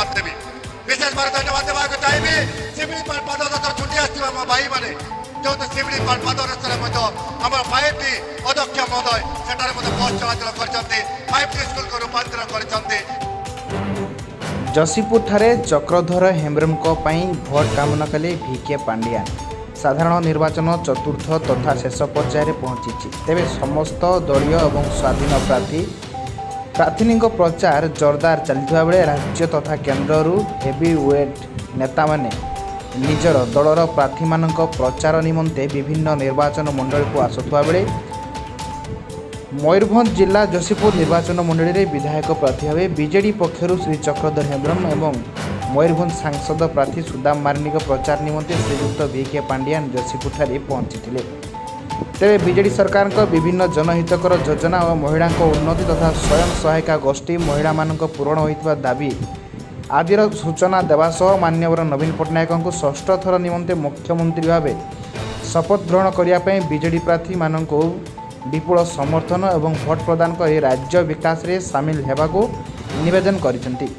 धन्यवाद देवी विशेष भाव धन्यवाद देवाक चाहिए शिमिलीपाल पदयात्रा छुट्टी आसथिबा मो भाई माने जो तो शिमिलीपाल पदयात्रा मध्य हमर 5T अध्यक्ष महोदय सेटारे मध्य बस चलाचल करछन्ते 5T स्कूल को रूपांतर करछन्ते। जसीपुर ठारे चक्रधर हेम्ब्रम को पई भोट कामना कले VK पांड्या साधारण निर्वाचन चतुर्थ तथा शेष पर्यायर पहुंची तेरे समस्त दलीय और स्वाधीन प्रार्थी प्रचार जोरदार चलता बेले राज्य तथा केन्द्र हेवी वेट नेता माने निजर दलर प्रार्थी मानक प्रचार निमंते विभिन्न निर्वाचन मंडल को आसुवा बेले मयूरभंज जिला जसीपुर निर्वाचन मंडल में विधायक प्रार्थी भाव बीजेडी पक्षर श्री चक्रधर हेम्ब्रम एवं मयूरभंज सांसद प्रार्थी सुदाम मार्नी प्रचार निमंते श्रीयुक्त VK पांड्यान जसीपुर ठारे पहुंची तेरे बीजेडी सरकार विभिन्न जनहितकर योजना और महिला उन्नति तथा स्वयं सहायिका गोष्ठी महिला मानक पूरण होइतबा दाबी आदिर सूचना देवा सह मान्यवर नवीन पट्टनायक को षष्ठ थर निमंते मुख्यमंत्री भाव शपथ ग्रहण करने बीजेडी प्रार्थी मानक विपुल समर्थन और भोट प्रदान कर राज्य विकास रे सामिल होगाकू निवेदन करिसेंती।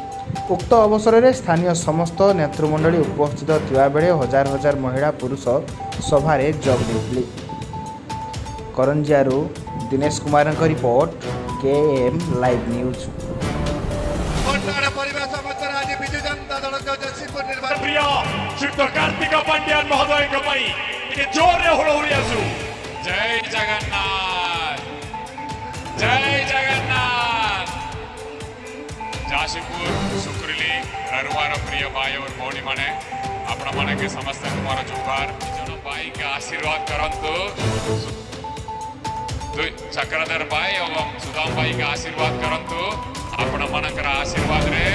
उक्त अवसर में स्थानीय समस्त नेतृमंडली उपस्थित थिबा बेले हजार हजार महिला पुरुष सभारे जोग देथिले। करंजियारू Dinesh Kumar report KM live news. प्रिय श्री कार्तिक पांड्यान महोदय जोर जय जगन्नाथ जय जगन्नाथ। जाशीपुर सुकुरली ररुआर प्रिय भाई और भौणी माने आपण माने के समस्त कुमार जुहार जन भाई के आशीर्वाद करंतु चक्रधर भाई और सुदाम भाई के आशीर्वाद करंतु आपण मानकर आशीर्वाद रे